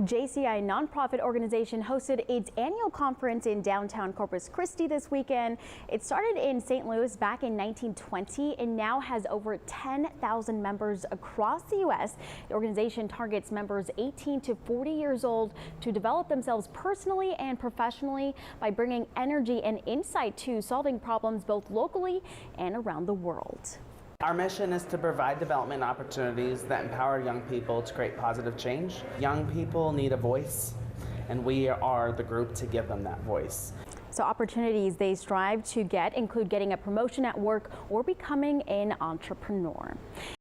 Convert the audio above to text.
JCI nonprofit organization hosted its annual conference in downtown Corpus Christi this weekend. It started in St. Louis back in 1920 and now has over 10,000 members across the U.S. The organization targets members 18 to 40 years old to develop themselves personally and professionally by bringing energy and insight to solving problems both locally and around the world. Our mission is to provide development opportunities that empower young people to create positive change. Young people need a voice, and we are the group to give them that voice. So opportunities they strive to get include getting a promotion at work or becoming an entrepreneur.